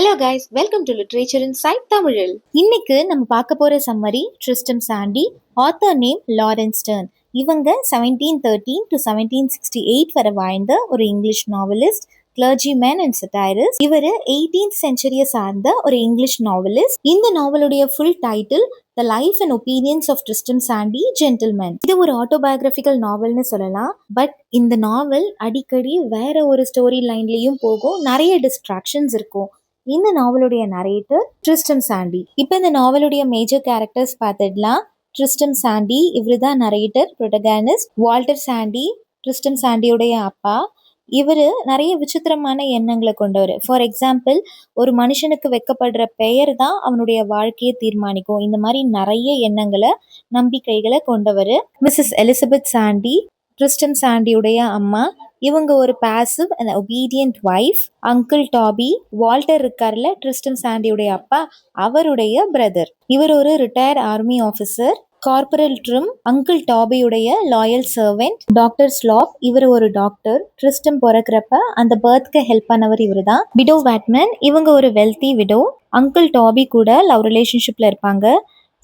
Hello guys, welcome to literature inside தமிழில். இன்னைக்கு நம்ம பார்க்க போற summary Tristram Shandy. Author name Laurence Sterne. இவங்க 1713 to 1768 வரை வாழ்ந்த ஒரு English novelist, clergyman and satirist. இவர் 18th சென்ச்சுரியை சார்ந்த ஒரு இங்கிலீஷ் நாவலிஸ்ட். இந்த நாவலுடைய full title the life and opinions of Tristram Shandy gentleman. இது ஒரு ஆட்டோபயோகிராபிக்கல் நாவல்னு சொல்லலாம். பட் இந்த நாவல் அடிக்கடி வேற ஒரு ஸ்டோரி லைன்லயும் போகும், நிறைய டிஸ்ட்ராக்ஷன்ஸ் இருக்கும். இந்த நாவலுடைய நரேட்டர் ட்ரிஸ்டம் சாண்டி. இப்போ இந்த நாவலுடைய மேஜர் கேரக்டர்ஸ் பார்த்துடலாம். ட்ரிஸ்டம் சாண்டி இவர் தான் narrator, protagonist. Walter Chandy Tristram சாண்டியுடைய அப்பா. இவர் நிறைய விசித்திரமான எண்ணங்களை கொண்டவர். ஃபார் எக்ஸாம்பிள், ஒரு மனுஷனுக்கு வைக்கப்படுற பெயர் தான் அவனுடைய வாழ்க்கையை தீர்மானிக்கும். இந்த மாதிரி நிறைய எண்ணங்களை, நம்பிக்கைகளை கொண்டவர். மிஸ்ஸஸ் எலிசபெத் சாண்டி ட்ரிஸ்டம் சாண்டியுடைய அம்மா. இவங்க ஒரு passive and obedient wife. Uncle Toby, Walter இருக்கார்ல ட்ரிஸ்டம் சாண்டியுடைய அப்பா, அவருடைய பிரதர். இவர் ஒரு retired army officer. Corporal Trim uncle டாபியுடைய லாயல் சர்வெண்ட். டாக்டர் ஸ்லாப் இவர் ஒரு டாக்டர். ட்ரிஸ்டம் பிறக்கிறப்ப அந்த பர்த்க்கு ஹெல்ப் பண்ணவர் இவர் தான். விடோ வேட்மேன் இவங்க ஒரு வெல்தி விடோ. அங்கிள் டாபி கூட லவ் ரிலேஷன்ஷிப்ல இருப்பாங்க.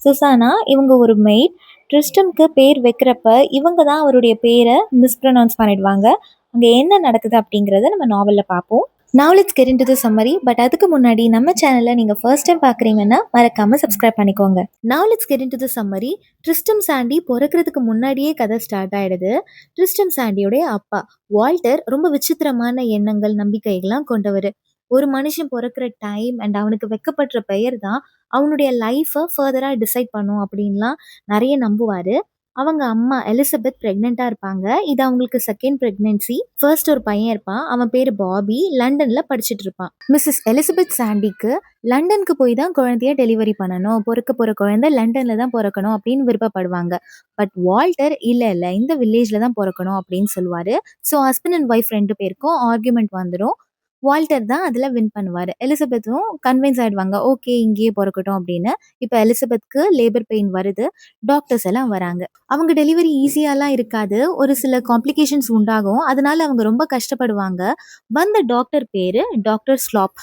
சுசானா இவங்க ஒரு மெய்ட். ட்ரிஸ்டம்க்கு பேர் வைக்கிறப்ப இவங்க தான் அவருடைய பேரை மிஸ்ப்ரொனவுன்ஸ் பண்ணிடுவாங்க. அங்கே என்ன நடக்குது அப்படிங்கிறத நம்ம நாவலில் பார்ப்போம். Now let's get into the summary. But அதுக்கு முன்னாடி நம்ம சேனலை நீங்கள் ஃபர்ஸ்ட் டைம் பார்க்குறீங்கன்னா மறக்காமல் சப்ஸ்கிரைப் பண்ணிக்கோங்க. Now let's get into the summary. ட்ரிஸ்டம் Chandy பிறக்கிறதுக்கு முன்னாடியே கதை ஸ்டார்ட் ஆகிடுது. ட்ரிஸ்டம் சாண்டியோடைய அப்பா வால்டர் ரொம்ப விசித்திரமான எண்ணங்கள், நம்பிக்கைகள்லாம் கொண்டவர். ஒரு மனுஷன் பிறக்கிற டைம் அண்ட் அவனுக்கு வைக்கப்படுற பெயர் தான் அவனுடைய லைஃப்பை ஃபர்தராக டிசைட் பண்ணும் அப்படின்லாம் நிறைய நம்புவார். அவங்க அம்மா எலிசபெத் ப்ரெக்னெண்ட்டாக இருப்பாங்க. இது அவங்களுக்கு செகண்ட் ப்ரெக்னென்சி. ஃபர்ஸ்ட் ஒரு பையன் இருப்பான், அவன் பேர் பாபி. லண்டனில் படிச்சுட்டு இருப்பான். மிஸ்ஸஸ் எலிசபெத் சாண்டிக்கு லண்டனுக்கு போய் தான் குழந்தைய டெலிவரி பண்ணணும், பிறக்க போகிற குழந்தை லண்டனில் தான் பிறக்கணும் அப்படின்னு விருப்பப்படுவாங்க. பட் வால்டர் இல்லை இந்த வில்லேஜில் தான் பிறக்கணும் அப்படின்னு சொல்லுவார். ஸோ ஹஸ்பண்ட் அண்ட் ஒய்ஃப் ரெண்டு பேருக்கும் ஆர்கியூமெண்ட் வந்துடும். வால்டர் தான் அதில் வின் பண்ணுவார். எலிசபெத்தும் கன்வின்ஸ் ஆகிடுவாங்க, ஓகே இங்கேயே பிறக்கட்டும் அப்படின்னு. இப்போ எலிசபெத்க்கு லேபர் பெயின் வருது. டாக்டர்ஸ் எல்லாம் வராங்க. அவங்க டெலிவரி ஈஸியாலாம் இருக்காது, ஒரு சில காம்ப்ளிகேஷன்ஸ் உண்டாகும். அதனால அவங்க ரொம்ப கஷ்டப்படுவாங்க. வந்த டாக்டர் பேர் டாக்டர் ஸ்லாப்.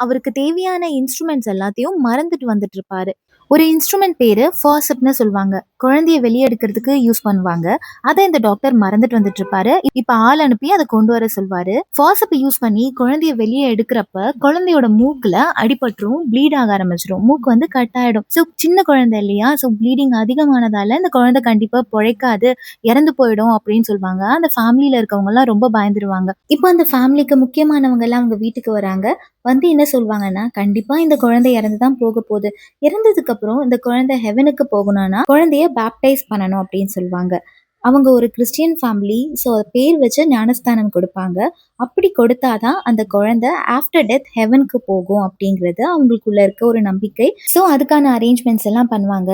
அவருக்கு தேவையான இன்ஸ்ட்ருமெண்ட்ஸ் எல்லாத்தையும் மறந்துட்டு வந்துட்டு இருப்பாரு. ஒரு இன்ஸ்ட்ருமெண்ட் பேர் ஃபாசப்னு சொல்லுவாங்க, குழந்தைய வெளியே எடுக்கிறதுக்கு யூஸ் பண்ணுவாங்க. அதை இந்த டாக்டர் மறந்துட்டு வந்துட்டு இருப்பாரு. இப்போ ஆள் அனுப்பி அதை கொண்டு வர சொல்வாரு. ஃபாசப்பை யூஸ் பண்ணி குழந்தைய வெளியே எடுக்கிறப்ப குழந்தையோட மூக்குல அடிபட்டுரும், ப்ளீட் ஆக ஆரம்பிச்சிடும். மூக்கு வந்து கட் ஆயிடும். ஸோ சின்ன குழந்தை இல்லையா, ஸோ ப்ளீடிங் அதிகமானதால இந்த குழந்தை கண்டிப்பா பிழைக்காது, இறந்து போயிடும் அப்படின்னு சொல்லுவாங்க. அந்த ஃபேமிலியில இருக்கவங்க எல்லாம் ரொம்ப பயந்துருவாங்க. இப்போ அந்த ஃபேமிலிக்கு முக்கியமானவங்க எல்லாம் அவங்க வீட்டுக்கு வராங்க. வந்து என்ன சொல்லுவாங்கன்னா, கண்டிப்பா இந்த குழந்தை இறந்துதான் போக போகுது. இறந்ததுக்கு அப்புறம் இந்த குழந்தை ஹெவனுக்கு போகணும்னா குழந்தைய பேப்டைஸ் பண்ணணும் அப்படின்னு சொல்லுவாங்க. அவங்க ஒரு கிறிஸ்டியன் ஃபேமிலி. ஸோ பேர் வச்சு ஞானஸ்தானம் கொடுப்பாங்க. அப்படி கொடுத்தாதான் அந்த குழந்தை ஆஃப்டர் டெத் ஹெவனுக்கு போகும் அப்படிங்கிறது அவங்களுக்குள்ள இருக்க ஒரு நம்பிக்கை. ஸோ அதுக்கான அரேஞ்ச்மெண்ட்ஸ் எல்லாம் பண்ணுவாங்க.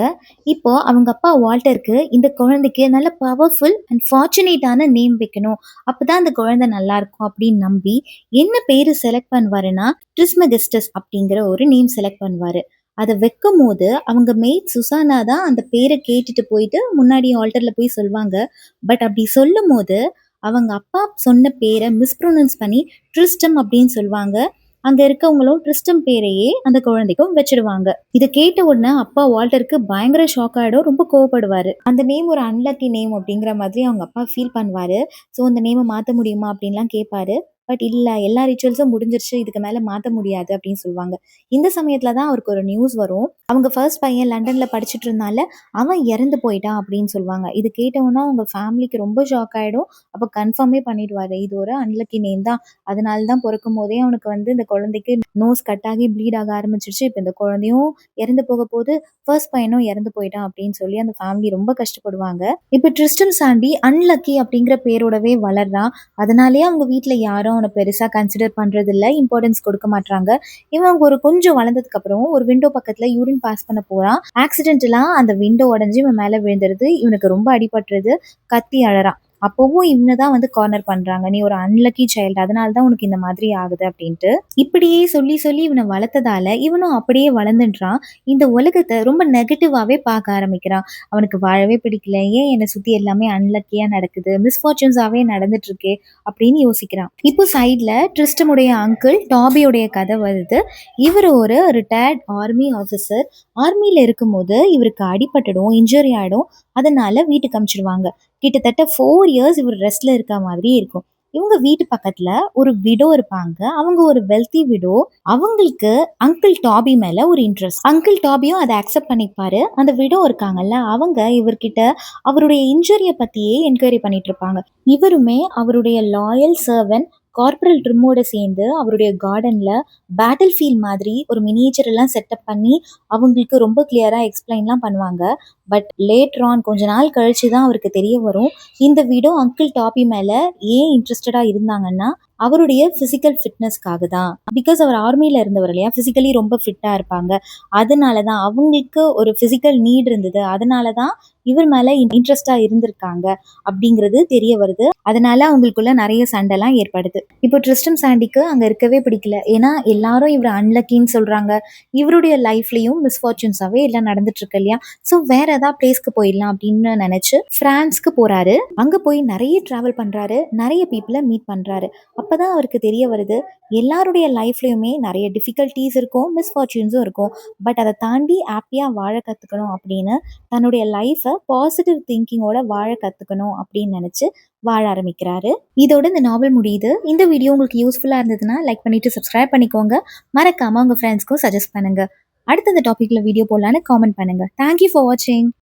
இப்போ அவங்க அப்பா வால்டருக்கு இந்த குழந்தைக்கு நல்ல பவர்ஃபுல் அண்ட் ஃபார்ச்சுனேட்டான நேம் வைக்கணும், அப்பதான் அந்த குழந்தை நல்லா இருக்கும் அப்படின்னு நம்பி என்ன பேரு செலக்ட் பண்ணுவாருன்னா ட்ரிஸ்மெகிஸ்டஸ் அப்படிங்கிற ஒரு நேம் செலக்ட் பண்ணுவாரு. அதை வைக்கும் போது அவங்க மெய்ட் சுசானா தான் அந்த பேரை கேட்டுட்டு போயிட்டு முன்னாடி ஆல்டர்ல போய் சொல்லுவாங்க. பட் அப்படி சொல்லும் போது அவங்க அப்பா சொன்ன பேரை மிஸ்ப்ரொனவுன்ஸ் பண்ணி ட்ரிஸ்டம் அப்படின்னு சொல்லுவாங்க. அங்க இருக்கவங்களும் ட்ரிஸ்டம் பேரையே அந்த குழந்தைக்கும் வச்சிடுவாங்க. இதை கேட்ட உடனே அப்பா வால்டருக்கு பயங்கர ஷாக் ஆயிடும், ரொம்ப கோவப்படுவாரு. அந்த நேம் ஒரு அன்லக்கி நேம் அப்படிங்கிற மாதிரி அவங்க அப்பா ஃபீல் பண்ணுவாரு. ஸோ அந்த நேமை மாற்ற முடியுமா அப்படின்லாம் கேட்பாரு. பட் இல்லை, எல்லா ரிச்சுவல்ஸும் முடிஞ்சிருச்சு, இதுக்கு மேலே மாற்ற முடியாது அப்படின்னு சொல்லுவாங்க. இந்த சமயத்தில் தான் அவருக்கு ஒரு நியூஸ் வரும். அவங்க ஃபர்ஸ்ட் பையன் லண்டனில் படிச்சுட்டு இருந்தால அவன் இறந்து போயிட்டான் அப்படின்னு சொல்லுவாங்க. இது கேட்டவுன்னா அவங்க ஃபேமிலிக்கு ரொம்ப ஷாக் ஆகிடும். அப்போ கன்ஃபார்மே பண்ணிடுவார், இது ஒரு அன்லக்கி நேம் தான், அதனால தான் பிறக்கும் போதே அவனுக்கு வந்து இந்த குழந்தைக்கு நோஸ் கட் ஆகி ப்ளீட் ஆக ஆரம்பிச்சிருச்சு, இப்போ இந்த குழந்தையும் இறந்து போக போது, ஃபர்ஸ்ட் பையனும் இறந்து போயிட்டான் அப்படின்னு சொல்லி அந்த ஃபேமிலி ரொம்ப கஷ்டப்படுவாங்க. இப்போ ட்ரிஸ்டம் சாண்டி அன்லக்கி அப்படிங்கிற பேரோடவே வளர்றான். அதனாலேயே அவங்க வீட்டில் யாரும் அவனை பெருசாக கன்சிடர் பண்ணுறது இல்லை, இம்பார்ட்டன்ஸ் கொடுக்க மாட்டாங்க. இவன் ஒரு கொஞ்சம் வளர்ந்ததுக்கு அப்புறம் ஒரு விண்டோ பக்கத்தில் யூரின் பாஸ் பண்ண போகிறான். ஆக்சிடென்டெல்லாம் அந்த விண்டோ உடஞ்சி இவன் மேலே விழுந்துருது. இவனுக்கு ரொம்ப அடிபட்டுறது, கத்தி அழறான். அப்பவும் இவனை தான் வந்து கார்னர் பண்றாங்க. நீ ஒரு அன்லக்கி சைல்டு, அதனால தான் உனக்கு இந்த மாதிரி ஆகுது அப்படின்ட்டு. இப்படியே சொல்லி சொல்லி இவனை வளர்த்ததால இவனும் அப்படியே வளர்ந்துடுறான். இந்த உலகத்தை ரொம்ப நெகட்டிவாவே பார்க்க ஆரம்பிக்கிறான். அவனுக்கு வாழவே பிடிக்கல, ஏன் என்னை சுத்தி எல்லாமே அன்லக்கியா நடக்குது, மிஸ்ஃபார்ச்சூன்ஸாவே நடந்துட்டு இருக்கே அப்படின்னு யோசிக்கிறான். இப்போ சைட்ல ட்ரிஸ்டமுடைய அங்கிள் டாபியோடைய கதை வருது. இவர் ஒரு ரிட்டையர்ட் ஆர்மி ஆஃபீஸர். ஆர்மியில இருக்கும்போது இவருக்கு அடிபட்டுடும், இன்ஜுரி ஆயிடும். அதனால வீட்டுக்கு அனுப்பிச்சிடுவாங்க. கிட்டத்தட்ட 4 இயர்ஸ் இவர் ரெஸ்ட்ல இருக்க மாதிரி இருக்கும். இவங்க வீட்டு பக்கத்துல ஒரு விடோ இருப்பாங்க. அவங்க ஒரு வெல்தி விடோ. அவங்களுக்கு அங்கிள் டாபி மேல ஒரு இன்ட்ரெஸ்ட். அங்கிள் டாபியும் அதை அக்செப்ட் பண்ணிப்பாரு. அந்த விடோ இருக்காங்கல்ல, அவங்க இவர்கிட்ட அவருடைய இன்ஜுரியை பத்தியே என்கொயரி பண்ணிட்டு இருப்பாங்க. இவருமே அவருடைய லாயல் சர்வன்ட் கார்பரல் ட்ரிம்மோட சேர்ந்து அவருடைய கார்டன்ல பேட்டில் ஃபீல்ட் மாதிரி ஒரு மினியேச்சர் எல்லாம் செட்டப் பண்ணி அவங்களுக்கு ரொம்ப கிளியரா எக்ஸ்பிளைன்லாம் பண்ணுவாங்க. பட் லேட்டர் ஆன் கொஞ்ச நாள் கழிச்சு தான் அவருக்கு தெரிய வரும், இந்த விடோ அங்கிள் டாபி மேல ஏன் இன்ட்ரெஸ்டடா இருந்தாங்கன்னா அவருடைய பிசிக்கல் ஃபிட்னஸ்க்காக தான். பிகாஸ் அவர் ஆர்மியில இருந்தவர் இல்லையா, பிசிக்கலி ரொம்ப ஃபிட்டா இருப்பாங்க. அதனால தான் அவங்களுக்கு ஒரு பிசிக்கல் நீட் இருந்தது. அதனால தான் இவர் மேல இன்ட்ரெஸ்டா இருந்திருக்காங்க அப்படிங்கிறது தெரிய வருது. அதனால அவங்களுக்குள்ள நிறைய சண்டைலாம் ஏற்படுது. இப்போ ட்ரிஸ்டம் சாண்டிக்கு அங்க இருக்கவே பிடிக்கல. ஏன்னா எல்லாரும் இவர் அன்லக்கின்னு சொல்றாங்க. இவருடைய லைஃப்லயும் மிஸ்ஃபார்ச்சூன்ஸாவே எல்லாம் நடந்துட்டு இருக்கு இல்லையா. ஸோ வேற ஏதாவது பிளேஸ்க்கு போயிடலாம் அப்படின்னு நினைச்சு பிரான்ஸ்க்கு போறாரு. அங்க போய் நிறைய டிராவல் பண்றாரு, நிறைய பீப்புளை மீட் பண்றாரு. அப்பதான் அவருக்கு தெரிய வருது, எல்லாருடைய லைஃப்லயுமே நிறைய டிஃபிகல்ட்டிஸ் இருக்கும், மிஸ்ஃபார்ச்சூன்ஸும் இருக்கும். பட் அதை தாண்டி ஹாப்பியா வாழ கத்துக்கணும் அப்படின்னு தன்னுடைய லைஃபை பாசிட்டிவ் திங்கிங்கோட வாழ கத்துக்கணும் அப்படின்னு நினைச்சு வாழ ஆரம்பிக்கிறாரு. இதோட இந்த நாவல் முடியுது. இந்த வீடியோ உங்களுக்கு யூஸ்ஃபுல்லா இருந்ததுன்னா லைக் பண்ணிட்டு சப்ஸ்கிரைப் பண்ணிக்கோங்க. மறக்காம உங்க ஃப்ரெண்ட்ஸ்க்கும் சஜஸ்ட் பண்ணுங்க. அடுத்த இந்த டாபிக்ல வீடியோ போடலான்னு காமெண்ட் பண்ணுங்க. தேங்க்யூ ஃபார் வாட்சிங்.